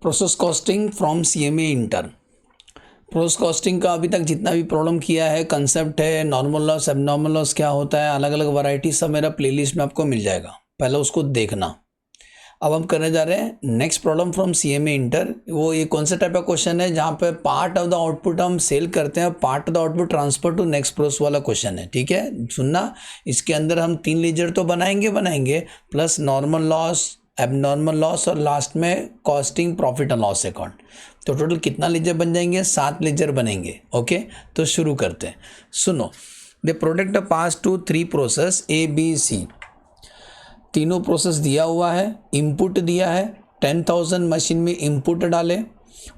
Process costing from CMA inter. Process costing का अभी तक जितना भी प्रॉब्लम किया है, कंसेप्ट है, नॉर्मल लॉस, एबनॉर्मल लॉस क्या होता है, अलग अलग वैरायटी सब मेरा प्लेलिस्ट में आपको मिल जाएगा, पहले उसको देखना। अब हम करने जा रहे हैं next problem from CMA inter. वो ये कौन सा टाइप का क्वेश्चन है जहाँ पे पार्ट ऑफ द आउटपुट हम सेल करते हैं, part of the output transfer to next process वाला क्वेश्चन है। ठीक है, सुनना। इसके अंदर हम 3 लेजर तो बनाएंगे plus normal loss, abnormal loss और लास्ट में costing profit and loss account. तो टोटल कितना लेजर बन जाएंगे? 7 लेजर बनेंगे। ओके, तो शुरू करते हैं। सुनो, the product pass to 3 process A B C. तीनों प्रोसेस दिया हुआ है, इनपुट दिया है 10,000 मशीन में इनपुट डाले,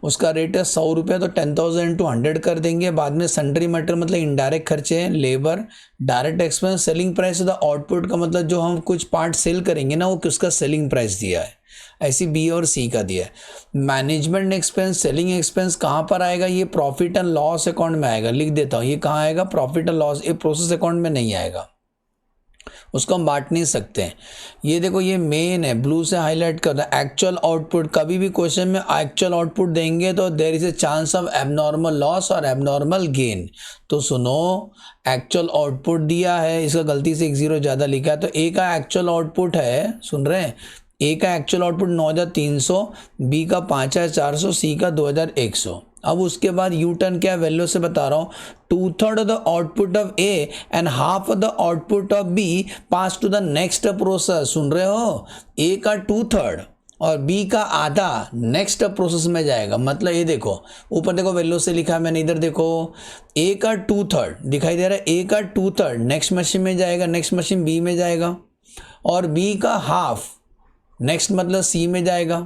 उसका रेट है 100 रुपये, तो 10,000 इंटू 100 कर देंगे। बाद में सन्ड्री मटेरियल मतलब इनडायरेक्ट खर्चे हैं, labour, direct expense, selling price the output का मतलब जो हम कुछ पार्ट सेल करेंगे ना वो किसका सेलिंग प्राइस दिया है, ऐसी बी और सी का दिया है। मैनेजमेंट एक्सपेंस, सेलिंग एक्सपेंस कहाँ पर आएगा? ये प्रॉफिट एंड लॉस अकाउंट में आएगा। लिख देता हूँ, ये कहाँ आएगा? Profit and loss. ये प्रोसेस अकाउंट में नहीं आएगा, उसको हम बांट नहीं सकते हैं। ये देखो, ये मेन है, ब्लू से हाईलाइट कर रहा है। एक्चुअल आउटपुट, कभी भी क्वेश्चन में एक्चुअल आउटपुट देंगे तो there is a chance of abnormal loss और एबनॉर्मल गेन। तो सुनो, एक्चुअल आउटपुट दिया है, इसका गलती से 1 0 ज़्यादा लिखा है, तो ए का एक्चुअल आउटपुट है, सुन रहे हैं, ए का एक्चुअल आउटपुट 9,300, बी का 5,400, सी का 2,100। अब उसके बाद यू टर्न क्या वैल्यू से बता रहा हूँ, 2/3 of the output of A and half of the output of B pass to the next process. सुन रहे हो, ए का 2/3 और बी का आधा नेक्स्ट प्रोसेस में जाएगा। मतलब ये देखो, ऊपर देखो वैल्यू से लिखा है मैंने, इधर देखो, ए का 2/3 दिखाई दे रहा है, ए का 2/3 नेक्स्ट मशीन में जाएगा, नेक्स्ट मशीन बी में जाएगा, और बी का हाफ नेक्स्ट मतलब सी में जाएगा।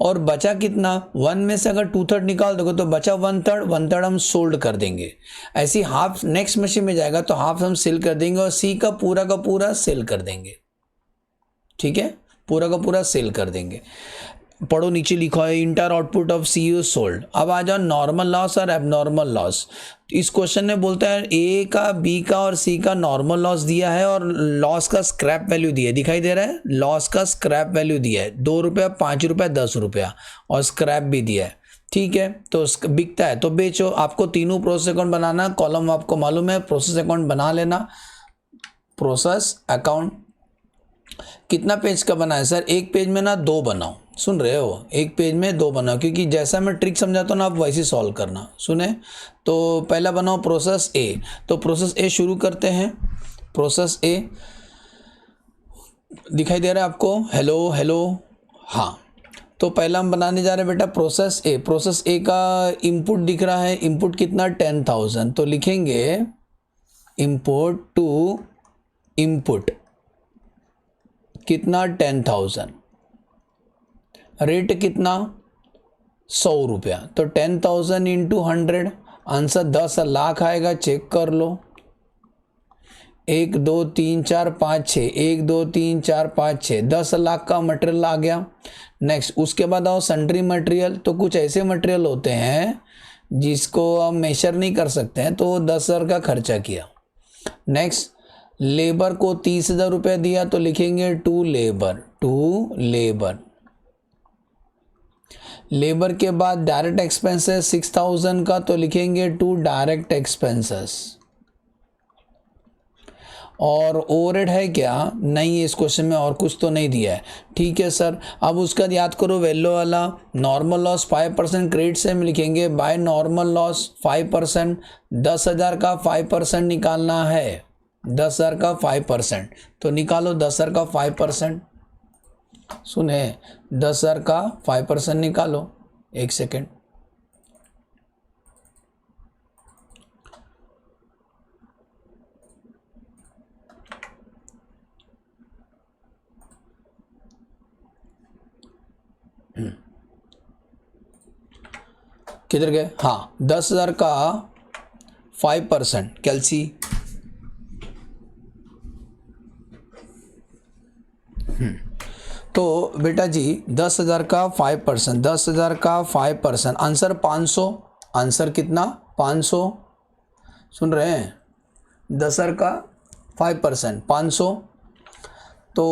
और बचा कितना? 1 में से अगर 2/3 निकाल दोगे तो बचा 1/3 हम सोल्ड कर देंगे। ऐसी हाफ नेक्स्ट मशीन में जाएगा तो हाफ हम सेल कर देंगे और सी का पूरा सेल कर देंगे। ठीक है, पूरा का पूरा सेल कर देंगे। पढ़ो, नीचे लिखा है inter output of C U sold. अब आ जाओ नॉर्मल लॉस और एबनॉर्मल लॉस। इस क्वेश्चन में बोलता है ए का, बी का और सी का नॉर्मल लॉस दिया है और लॉस का स्क्रैप वैल्यू दिया है, दिखाई दे रहा है, लॉस का स्क्रैप वैल्यू दिया है 2 रुपया, 5 रुपया, 10 रुपया, और स्क्रैप भी दिया है। ठीक है, तो बिकता है तो बेचो। आपको तीनों प्रोसेस अकाउंट बनाना, कॉलम आपको मालूम है, प्रोसेस अकाउंट बना लेना। प्रोसेस अकाउंट कितना पेज का बना है? सर एक पेज में ना 2 बनाओ। सुन रहे हो, एक पेज में 2 बनाओ, क्योंकि जैसा मैं ट्रिक समझाता हूँ ना आप वैसे सॉल्व करना। सुने, तो पहला बनाओ प्रोसेस ए। तो प्रोसेस ए शुरू करते हैं। प्रोसेस ए दिखाई दे रहा है आपको? हेलो हेलो, हाँ। तो पहला हम बनाने जा रहे हैं बेटा प्रोसेस ए। प्रोसेस ए का इनपुट दिख रहा है, इनपुट कितना? 10,000। तो लिखेंगे इनपुट टू इनपुट कितना? 10,000। रेट कितना? 100 रुपया। तो 10,000 इंटू 100, आंसर 10 लाख आएगा। चेक कर लो, 1 2 3 4 5 6, 1 2 3 4 5 6, 10 लाख का मटेरियल आ गया। नेक्स्ट, उसके बाद आओ सन्ड्री मटेरियल। तो कुछ ऐसे मटेरियल होते हैं जिसको हम मेजर नहीं कर सकते हैं, तो 10,000 का खर्चा किया। नेक्स्ट, लेबर को 30,000 रुपया दिया, तो लिखेंगे टू लेबर। लेबर के बाद डायरेक्ट एक्सपेंसेस 6,000 का, तो लिखेंगे टू डायरेक्ट एक्सपेंसेस। और ओवरहेड है क्या? नहीं, इस क्वेश्चन में और कुछ तो नहीं दिया है। ठीक है सर, अब उसका याद करो वैल्यू वाला। नॉर्मल लॉस 5% क्रेडिट से हम लिखेंगे बाय नॉर्मल लॉस 5%। 10,000 का 5% निकालना है, 10,000 का 5%, तो निकालो 10,000 का 5%। सुने, 10,000 का 5% निकालो। एक सेकेंड, किधर गए? हाँ, 10,000 का 5% कैलसी। तो बेटा जी 10,000 का 5%, 10,000 का 5%, आंसर 500। आंसर कितना? 500। सुन रहे हैं? 10,000 का 5%, 500। तो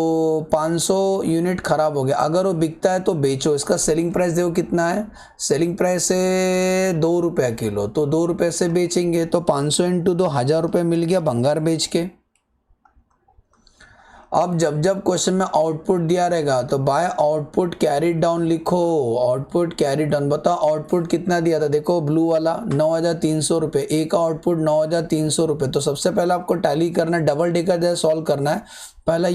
500 यूनिट ख़राब हो गया, अगर वो बिकता है तो बेचो। इसका सेलिंग प्राइस देखो कितना है, सेलिंग प्राइस है 2 रुपये किलो, तो 2 रुपये से बेचेंगे तो 500 इंटू 2 1000 रुपये मिल गया भंगार बेच के। अब जब जब क्वेश्चन में आउटपुट दिया रहेगा तो बाय आउटपुट कैरी डाउन लिखो, आउटपुट कैरी डाउन। बताओ आउटपुट कितना दिया था, देखो ब्लू वाला 9300 रुपये, ए का आउटपुट 9300 रुपये। तो सबसे पहले आपको टैली करना है, डबल डेकर जैसे सॉल्व करना है, पहला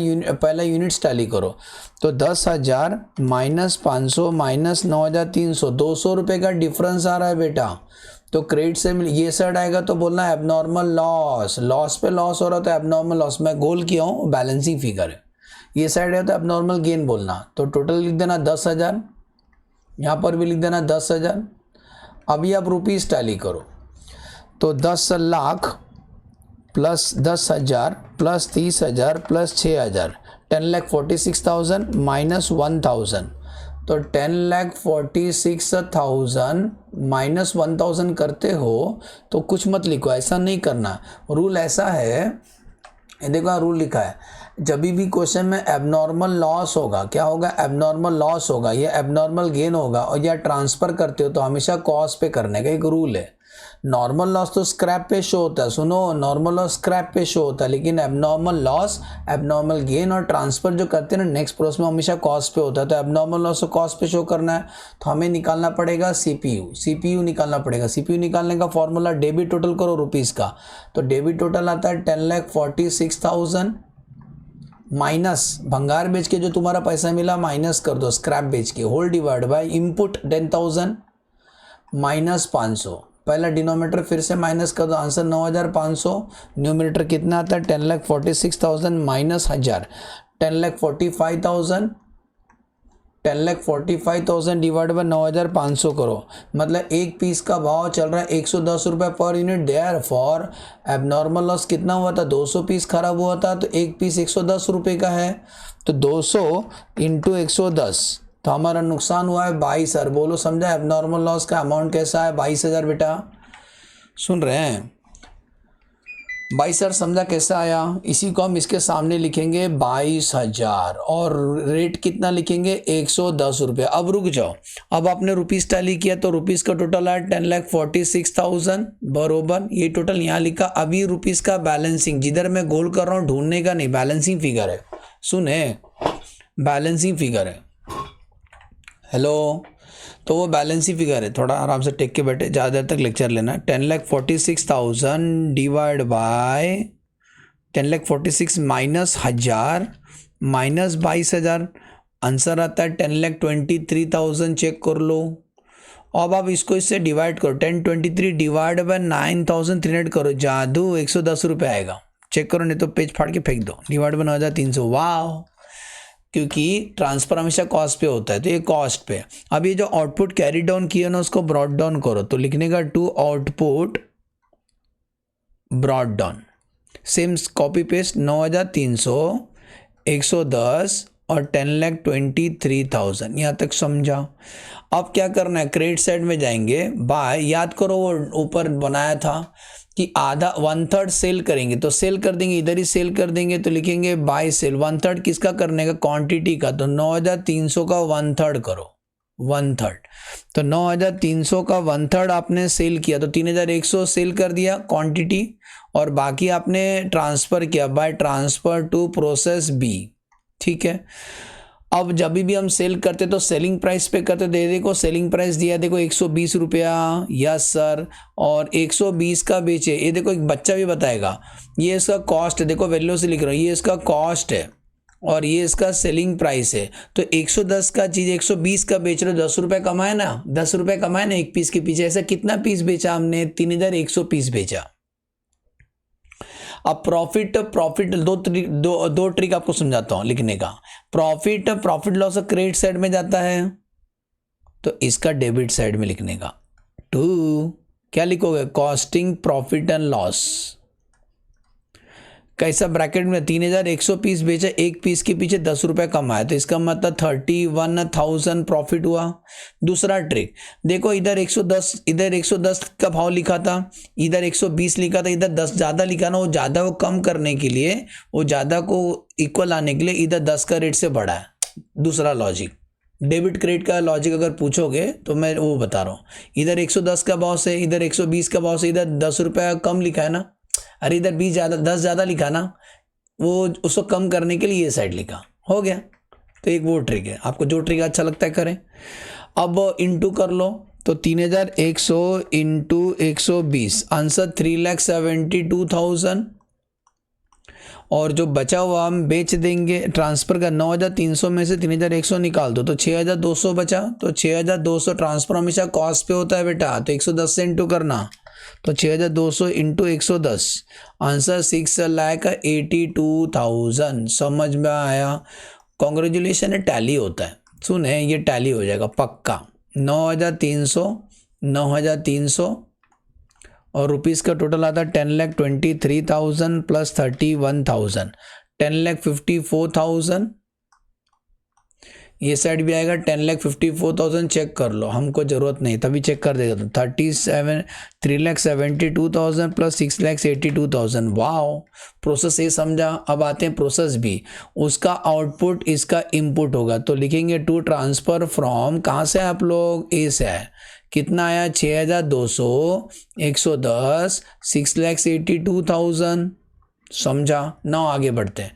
यूनिट्स टैली करो। तो 10,000 माइनस 500 माइनस 9300, 200 रुपये का डिफरेंस आ रहा है बेटा। तो क्रेडिट से ये साइड आएगा तो बोलना है एबनॉर्मल लॉस, लॉस पे लॉस हो रहा तो एबनॉर्मल लॉस। मैं गोल किया हूँ, बैलेंसिंग फिगर है। ये साइड है तो एबनॉर्मल गेन बोलना। तो टोटल लिख देना 10,000, यहाँ पर भी लिख देना 10,000। अभी आप रुपीज़ टैली करो, तो 10 lakh plus 10,000 plus 30,000 plus 6,000, 10,46,000 minus 1,000। तो 10,46,000 माइनस 1,000 करते हो तो कुछ मत लिखो, ऐसा नहीं करना। रूल ऐसा है, ये देखो रूल लिखा है, जब भी क्वेश्चन में एबनॉर्मल लॉस होगा, क्या होगा, एबनॉर्मल लॉस होगा या एबनॉर्मल गेन होगा और या ट्रांसफ़र करते हो तो हमेशा कॉस्ट पे करने का एक रूल है। नॉर्मल लॉस तो स्क्रैप पे शो होता है, सुनो, नॉर्मल लॉस स्क्रैप पे शो होता है, लेकिन एबनॉर्मल लॉस, एबनॉर्मल गेन और ट्रांसफर जो करते हैं ना नेक्स्ट प्रोसेस में हमेशा कॉस्ट पे होता है। तो एबनॉर्मल लॉस को कॉस्ट पे शो करना है तो हमें निकालना पड़ेगा सीपीयू निकालना पड़ेगा। सीपीयू निकालने का फॉर्मूला डेबिट टोटल करो रुपीज़ का, तो डेबिट टोटल आता है 10,46,000 माइनस भंगार बेच के जो तुम्हारा पैसा मिला माइनस कर दो स्क्रैप बेच के, whole divide by input 10,000 minus 500। पहला डिनोमिनेटर फिर से माइनस कर दो, आंसर 9,500। न्यूमिनेटर कितना आता है 10,46,000 माइनस 1000, 10,45,000, 10,45,000 डिवाइड बाय 9,500 करो। मतलब एक पीस का भाव चल रहा है 110 रुपये पर unit. Therefore abnormal loss कितना हुआ था, 200 पीस खराब हुआ था, तो एक पीस 110 रुपये का है, तो 200 इंटू 110, तो हमारा नुकसान हुआ है 22,000। बोलो समझा एबनॉर्मल लॉस का अमाउंट कैसा है, 22,000 बेटा, सुन रहे हैं 22,000 समझा कैसा आया। इसी को हम इसके सामने लिखेंगे 22,000 और रेट कितना लिखेंगे 110 रुपये। अब रुक जाओ, अब आपने रुपीज़ टैली किया तो रुपीज़ का टोटल है 10,46,000 बरोबर, ये टोटल यहाँ लिखा। अभी रुपीज़ का बैलेंसिंग, जिधर मैं गोल कर रहा हूँ ढूंढने का नहीं, बैलेंसिंग फिगर है, सुने बैलेंसिंग फिगर है, हेलो। तो वो बैलेंस ही फिगर है, थोड़ा आराम से टेक के बैठे, ज़्यादा देर तक लेक्चर लेना। 10,46,000 divide by 10,46,000 minus 1000 minus 22,000, answer आता है 10,23,000। चेक कर लो। अब आप इसको इससे डिवाइड करो, 1023 डिवाइड बाय 9,300 करो, जादू 110 रुपये आएगा। चेक करो, नहीं तो पेज फाड़ के फेंक दो। डिवाइड बाय 9,300, वाह, क्योंकि ट्रांसफ़र हमेशा कॉस्ट पे होता है तो ये कॉस्ट पे। अब ये जो आउटपुट कैरी डाउन किया ना उसको ब्रॉड डाउन करो, तो लिखने का to output brought down, same copy paste 9,300, 110 और 10,23,000, यहाँ तक समझा। अब क्या करना है, क्रेडिट साइड में जाएंगे, बाय, याद करो वो ऊपर बनाया था कि आधा 1/3 सेल करेंगे, तो सेल कर देंगे, इधर ही सेल कर देंगे, तो लिखेंगे बाय सेल। 1/3 किसका करने का, क्वांटिटी का, तो 9,300 का 1/3 करो, 1/3। तो 9,300 का 1/3 आपने सेल किया, तो 3,100 सेल कर दिया क्वांटिटी, और बाकी आपने ट्रांसफ़र किया by transfer to process B, ठीक है। अब जब भी हम सेल करते तो सेलिंग प्राइस पे करते, दे देखो सेलिंग प्राइस दिया, देखो 120 रुपया, यस सर, और 120 का बेचे। ये देखो एक बच्चा भी बताएगा, ये इसका कॉस्ट है, देखो वैल्यू से लिख रहा हूँ, ये इसका कॉस्ट है और ये इसका सेलिंग प्राइस है। तो 110 का चीज़ 120 का बेच रहे हो, 10 रुपये कमाए ना, 10 रुपये कमाए ना एक पीस के पीछे। ऐसा कितना पीस बेचा हमने, 3,100 पीस बेचा। अब प्रॉफिट दो ट्रिक आपको समझाता हूं लिखने का। प्रॉफिट लॉस क्रेडिट साइड में जाता है, तो इसका डेबिट साइड में लिखने का। टू क्या लिखोगे, कॉस्टिंग प्रॉफिट एंड लॉस, कैसा ब्रैकेट में 3100 पीस बेचा, एक पीस के पीछे 10 रुपये कम आया, तो इसका मतलब 31,000 प्रॉफिट हुआ। दूसरा ट्रिक देखो, इधर 110 का भाव लिखा था, इधर 120 लिखा था, इधर 10 ज़्यादा लिखा ना, वो ज़्यादा को कम करने के लिए, वो ज़्यादा को इक्वल आने के लिए इधर 10 का रेट से बढ़ा है। दूसरा लॉजिक, डेबिट क्रेडिट का लॉजिक अगर पूछोगे तो मैं वो बता रहा हूँ, इधर 110 का भाव से, इधर 120 का भाव से, इधर 10 रुपये कम लिखा है ना, अरे इधर 10 ज़्यादा लिखा ना, वो उसको कम करने के लिए ये साइड लिखा, हो गया। तो एक वो ट्रिक है, आपको जो ट्रिक अच्छा लगता है करें। अब इंटू कर लो, तो 3100 इंटू 120, आंसर 3,72,000, और जो बचा हुआ हम बेच देंगे, ट्रांसफ़र का 9,300 में से 3,100 निकाल दो तो 6,200 बचा, तो 6,200 ट्रांसफ़र हमेशा कॉस्ट पे होता है बेटा, तो 110 से इंटू करना, तो 6,200 इंटू 110, आंसर 6,82,000। समझ में आया? कॉन्ग्रेचुलेशन है, टैली होता है, सुने ये टैली हो जाएगा पक्का। 9,300 और रुपीज़ का टोटल आता है 10,23,000 प्लस 31,000, 10,54,000। ये साइड भी आएगा 10,54,000, चेक कर लो, हमको ज़रूरत नहीं तभी चेक कर देगा। तो 3,72,000 प्लस 6,82,000। वाओ, प्रोसेस ये समझा। अब आते हैं प्रोसेस बी, उसका आउटपुट इसका इनपुट होगा, तो लिखेंगे टू ट्रांसफ़र फ्रॉम, कहाँ से आप लोग, ए से है, कितना आया 6,200, 110, 6,82,000। समझा ना? आगे बढ़ते हैं।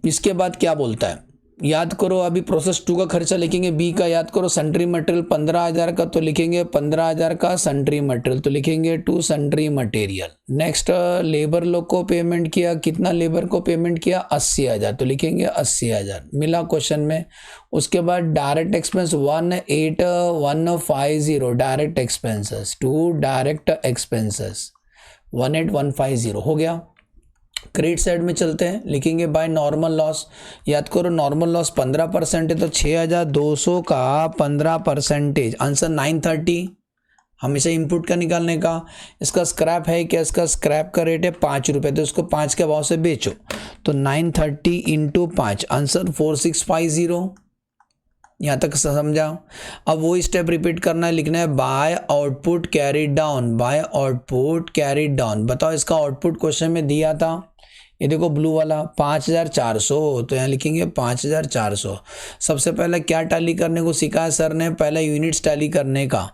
इसके बाद क्या बोलता है, याद करो, अभी प्रोसेस 2 का खर्चा लिखेंगे, बी का याद करो, सन्ट्री मटेरियल 15,000 का, तो लिखेंगे 15,000 का सन्ट्री मटेरियल, तो लिखेंगे to sundry material. Next labour लोग को पेमेंट किया, कितना लेबर को पेमेंट किया 80,000, तो लिखेंगे 80,000 मिला क्वेश्चन में। उसके बाद direct expense 18,150, direct expenses to direct expenses 18,150 हो गया। क्रेडिट साइड में चलते हैं, लिखेंगे बाय नॉर्मल लॉस, याद करो नॉर्मल लॉस 15% है, तो 6,200 का 15%, आंसर 930, हमेशा इनपुट का निकालने का। इसका स्क्रैप है क्या, इसका स्क्रैप का रेट है 5 रुपये, तो इसको 5 के भाव से बेचो, तो 930 इंटू 5, आंसर 4650। यहाँ तक समझा? अब वही स्टेप रिपीट करना है, लिखना है by output carried down, by output carried down. बताओ इसका आउटपुट क्वेश्चन में दिया था, ये देखो ब्लू वाला 5,400, तो यहाँ लिखेंगे 5,400। सबसे पहले क्या टैली करने को सिखाया सर ने, पहला यूनिट्स टैली करने का,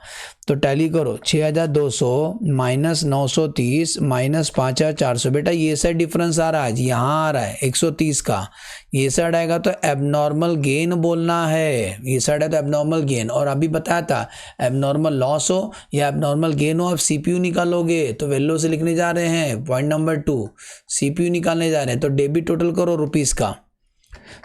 तो टैली करो 6,200 माइनस 930 माइनस 5,400। बेटा ये साइड डिफरेंस आ रहा है, यहाँ आ रहा है 130 का, ये साइड आएगा तो एबनॉर्मल गेन बोलना है, ये साइड है तो एबनॉर्मल गेन। और अभी बताया था एबनॉर्मल लॉस हो या एबनॉर्मल गेन हो, आप सीपीयू निकालोगे, तो वैल्यू से लिखने जा रहे हैं। पॉइंट नंबर 2, सीपीयू निकालने जा रहे हैं, तो डेबिट टोटल करो रुपीज़ का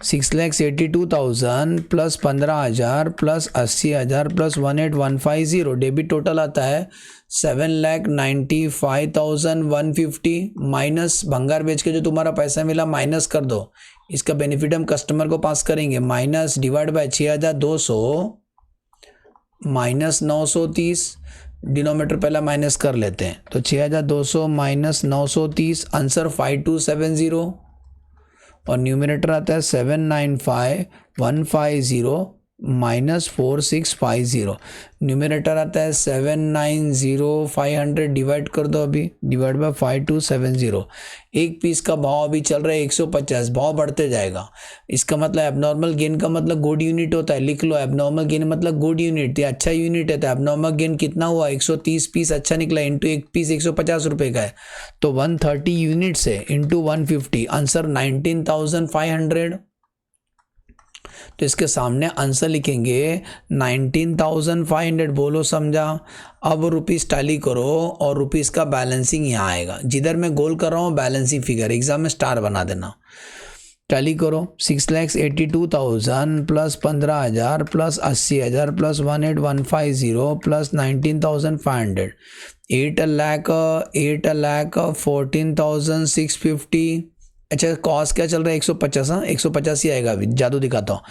6,82,000 plus 15,000 plus 80,000 plus 18,150, debit total आता है 7,95,150, माइनस भंगार बेच के जो तुम्हारा पैसा मिला माइनस कर दो, इसका बेनिफिट हम कस्टमर को पास करेंगे, minus divide by 6,200 minus 930, denominator पहला माइनस कर लेते हैं, तो 6,200 माइनस 930, आंसर 5270, और न्यूमिनेटर आता है 795,150 माइनस 4650, न्यूमिनेटर आता है 790,500, डिवाइड कर दो अभी, डिवाइड बाय 5270। एक पीस का भाव अभी चल रहा है 150, भाव बढ़ते जाएगा, इसका मतलब एबनॉर्मल गेन का मतलब गुड यूनिट होता है, लिख लो एबनॉर्मल गेन मतलब गुड यूनिट, ये अच्छा यूनिट है, तो एबनॉर्मल गेन कितना हुआ 130 पीस अच्छा निकला, इंटू एक पीस 150 रुपये का है, तो 130 यूनिट्स है इंटू 150, आंसर 19,500। तो इसके सामने आंसर लिखेंगे 19,500, बोलो समझा? अब रुपीज़ टैली करो और रुपीज़ का बैलेंसिंग यहाँ आएगा, जिधर मैं गोल कर रहा हूँ बैलेंसिंग फिगर एग्जाम में स्टार बना देना। टैली करो 6,82,000 प्लस 15,000 प्लस 80,000 प्लस 18,150 प्लस 19,500, 8,14,650 अच्छा कॉस्ट क्या चल रहा है 150, हाँ 150 ही आएगा, अभी जादू दिखाता हूँ।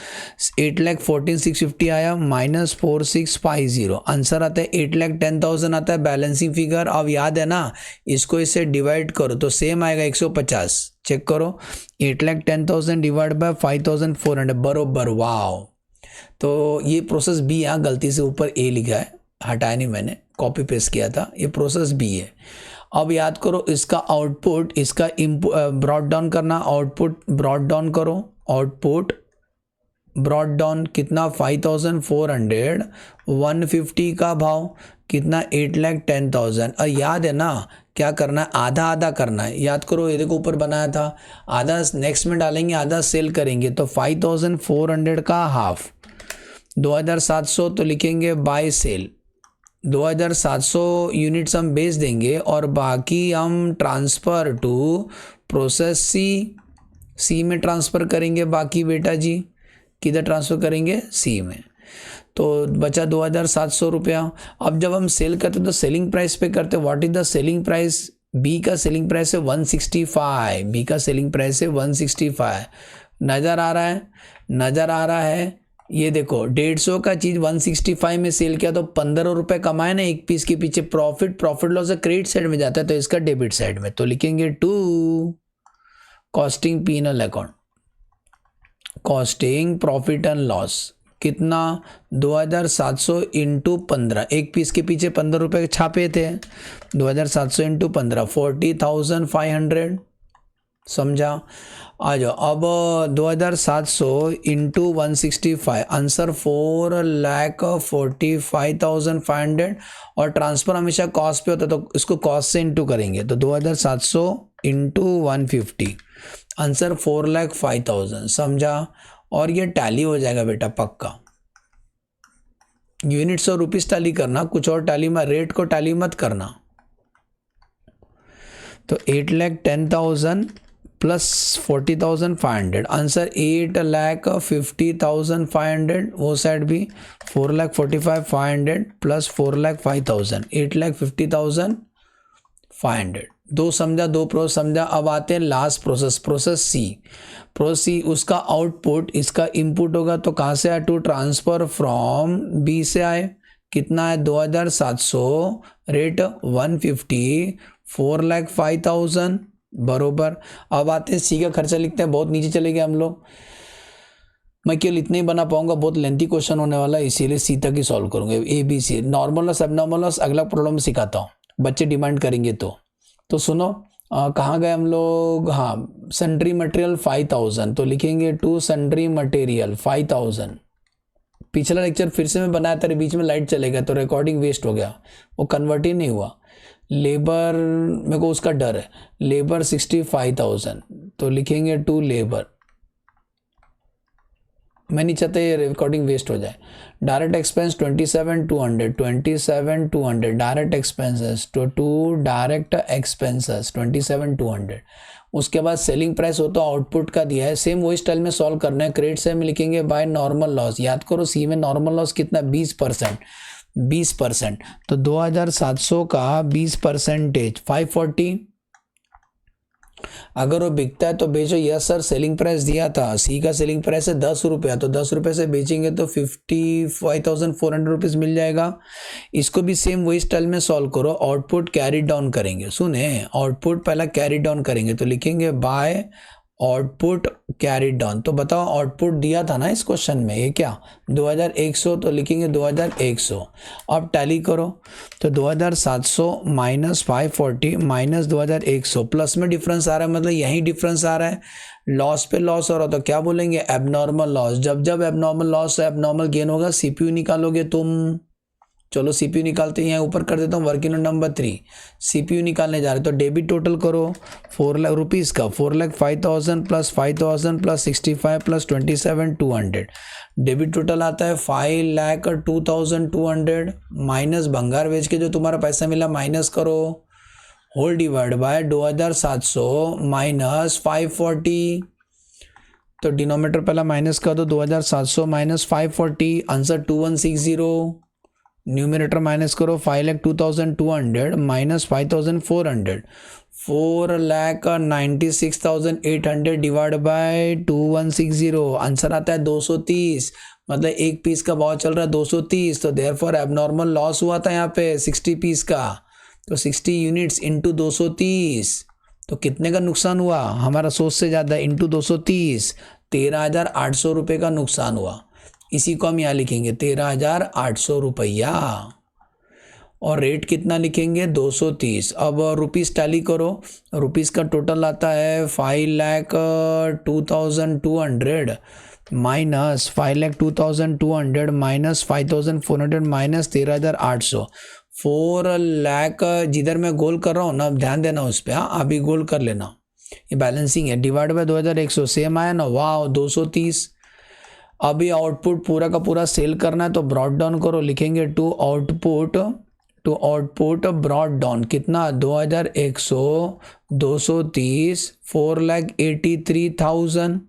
8,14,650 आया माइनस 4650, आंसर आता है 8,10,000 आता है बैलेंसिंग फिगर। अब याद है ना, इसको इससे डिवाइड करो तो सेम आएगा 150। चेक करो 8,10,000 डिवाइड बाय 5,400 बरोबर। वाओ, तो ये प्रोसेस बी, यहाँ गलती से ऊपर ए लिखा है, हटाया नहीं मैंने, कॉपी पेस्ट किया था, ये प्रोसेस बी है। अब याद करो इसका आउटपुट, इसका ब्रॉड डाउन करना, आउटपुट ब्रॉड डाउन करो, आउटपुट ब्रॉड डाउन कितना 5,400, 150 का भाव कितना 8,10,000। और याद है ना क्या करना है, आधा आधा करना है, याद करो ये देखो ऊपर बनाया था, आधा नेक्स्ट में डालेंगे आधा सेल करेंगे, तो 5,400 का हाफ 2,700 तो लिखेंगे बाय सेल, 2,700 यूनिट्स हम बेच देंगे और बाकी हम ट्रांसफ़र टू प्रोसेस सी में ट्रांसफ़र करेंगे। बाकी बेटा जी किधर ट्रांसफ़र करेंगे, सी में, तो बचा 2,700 रुपया। अब जब हम सेल करते तो सेलिंग प्राइस पे करते, what is the selling price, B का सेलिंग प्राइस है 165, बी का सेलिंग प्राइस है 165, नज़र आ रहा है, नज़र आ रहा है। ये देखो 150 का चीज़ 165 में सेल किया तो 15 रुपये कमाए ना एक पीस के पीछे, प्रॉफिट लॉस क्रेडिट साइड में जाता है, तो इसका डेबिट साइड में, तो लिखेंगे to costing P and L account, costing profit and loss कितना 2,700 इंटू 15, एक पीस के पीछे 15 रुपये छापे थे, 2,700 इंटू 15 40,500, समझा। आ जाओ अब 2,700 इंटू 165, आंसर 4,45,500, और ट्रांसफ़र हमेशा कॉस्ट पे होता है तो इसको कॉस्ट से इंटू करेंगे, तो 2,700 इंटू 150, आंसर 4,05,000, समझा। और ये टैली हो जाएगा बेटा पक्का, यूनिट्स और रुपीस टैली करना, कुछ और टैली में, रेट को टैली मत करना। तो 8,10,000 प्लस 40,500, आंसर 8,50,500, वो साइड भी 4,45,500 प्लस 4,05,000, 8,50,500, दो समझा, दो प्रोसेस समझा। अब आते हैं लास्ट प्रोसेस, प्रोसेस सी, उसका आउटपुट इसका इनपुट होगा, तो कहाँ से आए, टू ट्रांसफ़र फ्रॉम बी से आए, कितना है 2,700, रेट 150, 4,05,000 बरोबर। अब आते हैं सी का खर्चा लिखते हैं, बहुत नीचे चले गए हम लोग, मैं केवल इतना ही बना पाऊंगा, बहुत लेंथी क्वेश्चन होने वाला है, इसीलिए सी तक ही सॉल्व करूंगा। A B C, normal loss abnormal loss अगला प्रॉब्लम सिखाता हूँ, बच्चे डिमांड करेंगे तो सुनो कहाँ गए हम लोग, हाँ सन्ड्री मटेरियल 5,000, तो लिखेंगे टू सन्ड्री मटेरियल 5,000। पिछला लेक्चर फिर से मैं बनाया था, बीच में लाइट चलेगा तो रिकॉर्डिंग वेस्ट हो गया, वो कन्वर्ट ही नहीं हुआ। लेबर मेरे को उसका डर है, लेबर 65,000, तो लिखेंगे टू लेबर, मैं नहीं चाहता ये रिकॉर्डिंग वेस्ट हो जाए। Direct expense 27,200, direct expenses to direct expenses 27,200। उसके बाद सेलिंग प्राइस हो तो आउटपुट का दिया है, सेम वही स्टाइल में सॉल्व करना है। क्रेडिट से में लिखेंगे बाय नॉर्मल लॉस, याद करो सी में नॉर्मल लॉस कितना 20%, तो 2,700 का 20% 540, अगर वो बिकता है तो बेचो। यस सर सेलिंग प्राइस दिया था, सी का सेलिंग प्राइस है 10 रुपया, तो 10 रुपये से बेचेंगे तो 55,400 रुपीज़ मिल जाएगा। इसको भी सेम वही स्टाइल में सॉल्व करो, आउटपुट कैरी डाउन करेंगे, सुने आउटपुट पहला कैरी डाउन करेंगे, तो लिखेंगे बाय आउटपुट कैरी डाउन। तो बताओ आउटपुट दिया था ना इस क्वेश्चन में, ये क्या 2,100, तो लिखेंगे 2,100। अब टैली करो, तो 2,700 माइनस 540 माइनस 2,100, प्लस में डिफरेंस आ रहा है, मतलब यही डिफरेंस आ रहा है, लॉस पे लॉस हो रहा, तो क्या बोलेंगे एबनॉर्मल लॉस। जब एबनॉर्मल लॉस है एबनॉर्मल गेन होगा, सीपीयू निकालोगे तुम। चलो सीपीयू निकालते हैं, यहाँ ऊपर कर देता हूँ वर्किंग नोट नंबर 3, सीपीयू निकालने जा रहे, तो डेबिट टोटल करो 4 लाख रुपीज़ का, 4,05,000 plus 5,000 plus 65 plus 27,200, debit total आता है 5,02,200 माइनस भंगार बेच के जो तुम्हारा पैसा मिला माइनस करो, होल डिवाइड बाय 2,700 माइनस 540, तो डिनोमिनेटर पहला माइनस कर दो, 2,700 माइनस 540, आंसर 2160, न्यूमिनेटर माइनस करो, 5,02,200 माइनस 5,400, 4,96,800 डिवाइड बाय 2160, आंसर आता है 230। मतलब एक पीस का भाव चल रहा है 230, तो देयरफॉर एबनॉर्मल लॉस हुआ था यहाँ पे 60 पीस का, तो 60 यूनिट्स इंटू 230, तो कितने का नुकसान हुआ, हमारा सोच से ज़्यादा, इंटू 230, 13,800 रुपये का नुकसान हुआ। इसी को हम यहाँ लिखेंगे 13,800 रुपया, और रेट कितना लिखेंगे 230। अब रुपीस टैली करो, रुपीस का टोटल आता है 5,02,200 माइनस 5,02,200 माइनस 5,400 माइनस 13,800, 4 लाख, जिधर मैं गोल कर रहा हूँ ना, अब ध्यान देना उस पर, हाँ अभी गोल कर लेना, ये बैलेंसिंग है, डिवाइड बाय 2,100, सेम आया ना, वाह 230। अभी आउटपुट पूरा का पूरा सेल करना है, तो ब्रॉड डाउन करो, लिखेंगे टू आउटपुट ब्रॉड डाउन, कितना 2,100, 230, 4,83,000,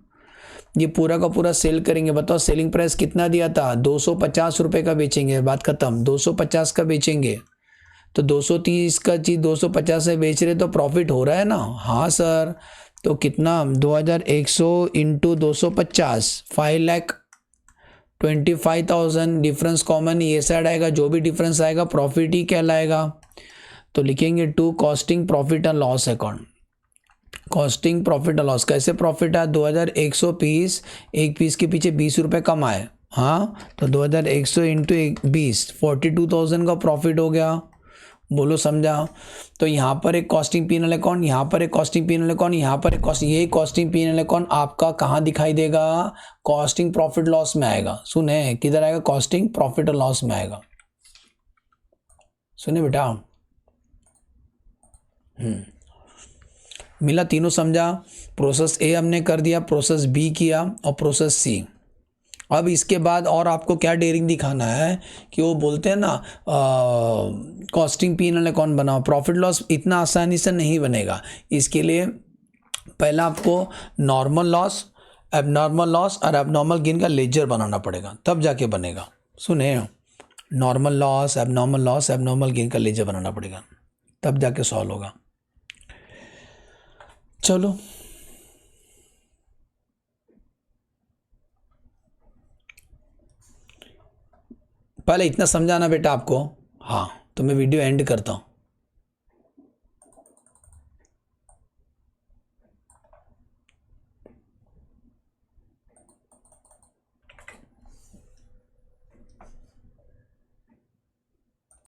ये पूरा का पूरा सेल करेंगे। बताओ सेलिंग प्राइस कितना दिया था, 250 रुपये का बेचेंगे, बात खत्म, 250 का बेचेंगे, तो 230 का चीज़ 250 से बेच रहे तो प्रॉफिट हो रहा है ना, हाँ सर। तो कितना 2,100 इंटू 250, 5,25,000, डिफरेंस कॉमन ये साइड आएगा, जो भी डिफरेंस आएगा प्रॉफिट ही कहलाएगा। तो लिखेंगे to costing profit and loss account, costing profit and loss, कैसे प्रॉफिट है, 2,100 पीस, एक पीस के पीछे 20 रुपये कम आए, हाँ, तो 2,100 इंटू 20, 42,000 का प्रॉफिट हो गया, बोलो समझा। तो यहाँ पर एक कॉस्टिंग पी&एल अकाउंट, यहाँ पर एक कॉस्टिंग पी&एल अकाउंट, यहाँ पर एक कॉस्टिंग, ये कॉस्टिंग पी&एल अकाउंट आपका कहाँ दिखाई देगा, कॉस्टिंग प्रॉफिट लॉस में आएगा। सुने किधर आएगा, कॉस्टिंग प्रॉफिट और लॉस में आएगा, सुने बेटा। मिला, तीनों समझा, प्रोसेस ए हमने कर दिया, प्रोसेस बी किया और प्रोसेस सी। अब इसके बाद और आपको क्या डेयरिंग दिखाना है कि वो बोलते हैं ना कॉस्टिंग पी&एल अकाउंट बनाओ, प्रॉफिट लॉस इतना आसानी से नहीं बनेगा। इसके लिए पहला आपको नॉर्मल लॉस, एबनॉर्मल लॉस और एबनॉर्मल गेन का लेजर बनाना पड़ेगा, तब जाके बनेगा। सुने, नॉर्मल लॉस, एबनॉर्मल गेन का लेजर बनाना पड़ेगा, तब जाके सॉल्व होगा। चलो पहले इतना समझाना बेटा आपको, हाँ, तो मैं वीडियो एंड करता हूँ।